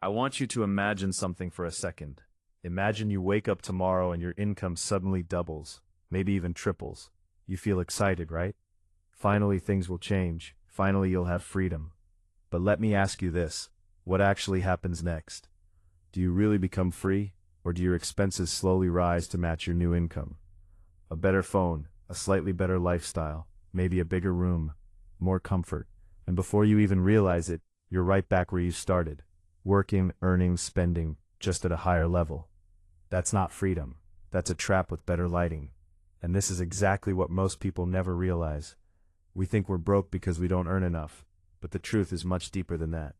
I want you to imagine something for a second. Imagine you wake up tomorrow and your income suddenly doubles, maybe even triples. You feel excited, right? Finally, things will change. Finally, you'll have freedom. But let me ask you this. What actually happens next? Do you really become free, or do your expenses slowly rise to match your new income? A better phone, a slightly better lifestyle, maybe a bigger room, more comfort. And before you even realize it, you're right back where you started. Working, earning, spending, just at a higher level. That's not freedom. That's a trap with better lighting. And this is exactly what most people never realize. We think we're broke because we don't earn enough, but the truth is much deeper than that.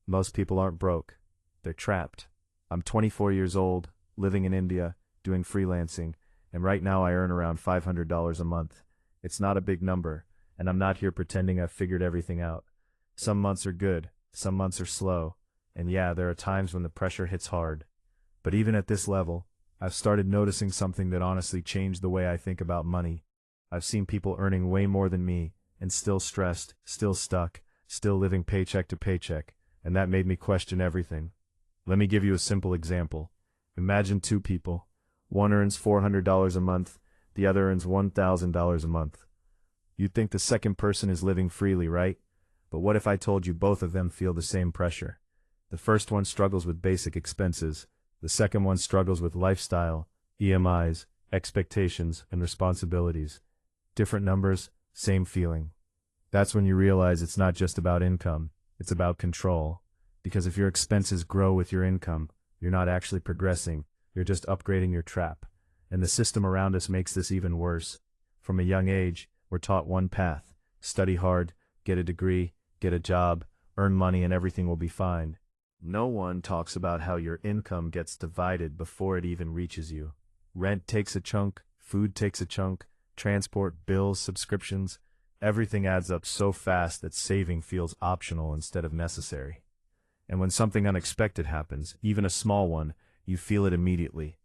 Most people aren't broke. They're trapped. I'm 24 years old, living in India, doing freelancing, and right now I earn around $500 a month. It's not a big number, and I'm not here pretending I've figured everything out. Some months are good, some months are slow, and yeah, there are times when the pressure hits hard. But even at this level, I've started noticing something that honestly changed the way I think about money. I've seen people earning way more than me, and still stressed, still stuck, still living paycheck to paycheck, and that made me question everything. Let me give you a simple example. Imagine two people. One earns $400 a month, the other earns $1,000 a month. You'd think the second person is living freely, right? But what if I told you both of them feel the same pressure? The first one struggles with basic expenses. The second one struggles with lifestyle, EMIs, expectations, and responsibilities. Different numbers, same feeling. That's when you realize it's not just about income, it's about control. Because if your expenses grow with your income, you're not actually progressing, you're just upgrading your trap. And the system around us makes this even worse. From a young age, we're taught one path: study hard, get a degree, get a job, earn money, and everything will be fine. No one talks about how your income gets divided before it even reaches you. Rent takes a chunk, food takes a chunk, transport, bills, subscriptions. Everything adds up so fast that saving feels optional instead of necessary. And when something unexpected happens, even a small one, you feel it immediately.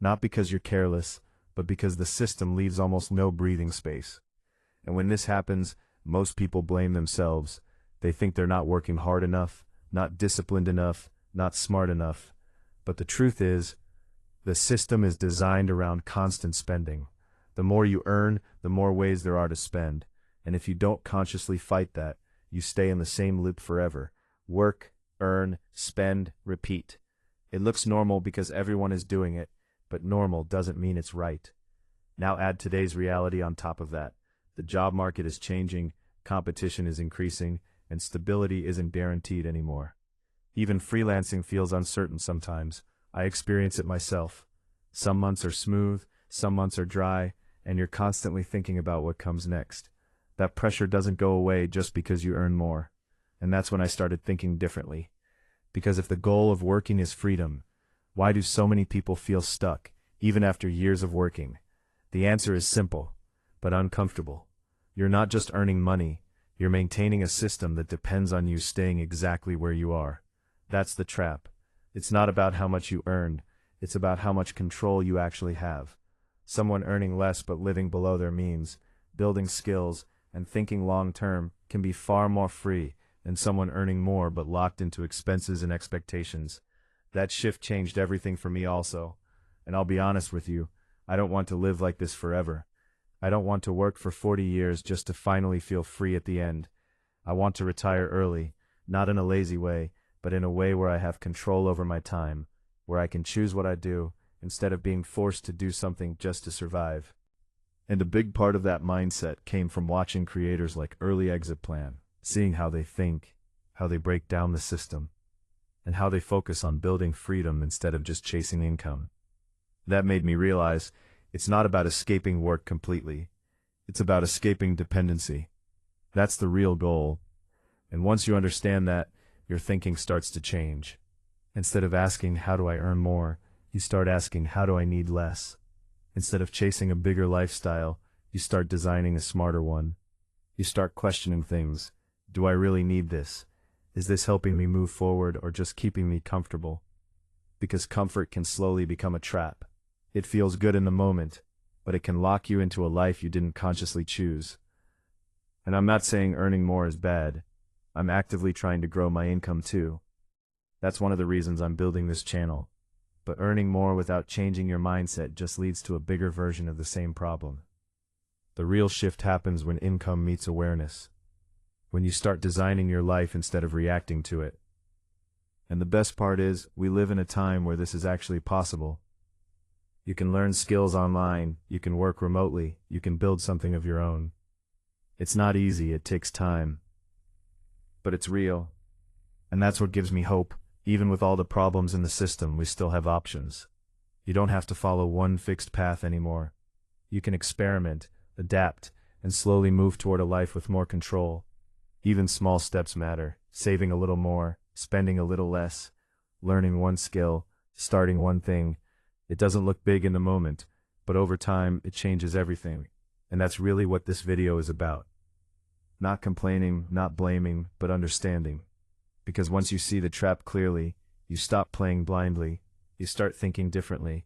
Not because you're careless, but because the system leaves almost no breathing space. And when this happens, most people blame themselves. They think they're not working hard enough, not disciplined enough, not smart enough. But the truth is, the system is designed around constant spending. The more you earn, the more ways there are to spend. And if you don't consciously fight that, you stay in the same loop forever. Work, earn, spend, repeat. It looks normal because everyone is doing it, but normal doesn't mean it's right. Now add today's reality on top of that. The job market is changing, competition is increasing, and stability isn't guaranteed anymore. Even freelancing feels uncertain sometimes. I experience it myself. Some months are smooth, some months are dry, and you're constantly thinking about what comes next. That pressure doesn't go away just because you earn more. And that's when I started thinking differently. Because if the goal of working is freedom, why do so many people feel stuck, even after years of working? The answer is simple, but uncomfortable. You're not just earning money, you're maintaining a system that depends on you staying exactly where you are. That's the trap. It's not about how much you earn, it's about how much control you actually have. Someone earning less but living below their means, building skills, and thinking long-term can be far more free than someone earning more but locked into expenses and expectations. That shift changed everything for me also. And I'll be honest with you, I don't want to live like this forever. I don't want to work for 40 years just to finally feel free at the end. I want to retire early, not in a lazy way, but in a way where I have control over my time, where I can choose what I do, instead of being forced to do something just to survive. And a big part of that mindset came from watching creators like Early Exit Plan, seeing how they think, how they break down the system, and how they focus on building freedom instead of just chasing income. That made me realize it's not about escaping work completely. It's about escaping dependency. That's the real goal. And once you understand that, your thinking starts to change. Instead of asking, how do I earn more, you start asking, how do I need less? Instead of chasing a bigger lifestyle, you start designing a smarter one. You start questioning things. Do I really need this? Is this helping me move forward or just keeping me comfortable? Because comfort can slowly become a trap. It feels good in the moment, but it can lock you into a life you didn't consciously choose. And I'm not saying earning more is bad. I'm actively trying to grow my income too. That's one of the reasons I'm building this channel. But earning more without changing your mindset just leads to a bigger version of the same problem. The real shift happens when income meets awareness. When you start designing your life instead of reacting to it. And the best part is, we live in a time where this is actually possible. You can learn skills online, you can work remotely, you can build something of your own. It's not easy, it takes time. But it's real. And that's what gives me hope. Even with all the problems in the system, we still have options. You don't have to follow one fixed path anymore. You can experiment, adapt, and slowly move toward a life with more control. Even small steps matter, saving a little more, spending a little less, learning one skill, starting one thing. It doesn't look big in the moment, but over time, it changes everything. And that's really what this video is about. Not complaining, not blaming, but understanding. Because once you see the trap clearly, you stop playing blindly, you start thinking differently.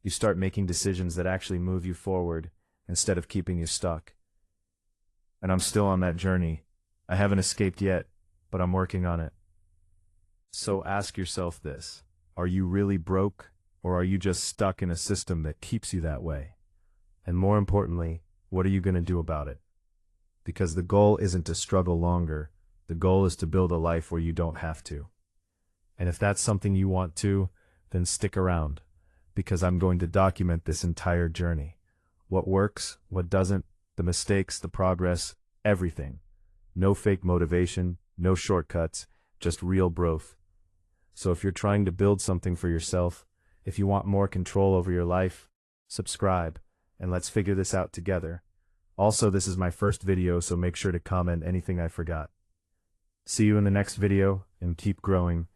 You start making decisions that actually move you forward, instead of keeping you stuck. And I'm still on that journey. I haven't escaped yet, but I'm working on it. So ask yourself this: are you really broke, or are you just stuck in a system that keeps you that way? And more importantly, what are you going to do about it? Because the goal isn't to struggle longer, the goal is to build a life where you don't have to. And if that's something you want to, then stick around, because I'm going to document this entire journey. What works, what doesn't, the mistakes, the progress, everything. No fake motivation, no shortcuts, just real growth. So if you're trying to build something for yourself, if you want more control over your life, subscribe, and let's figure this out together. Also, this is my first video, so make sure to comment anything I forgot. See you in the next video, and keep growing,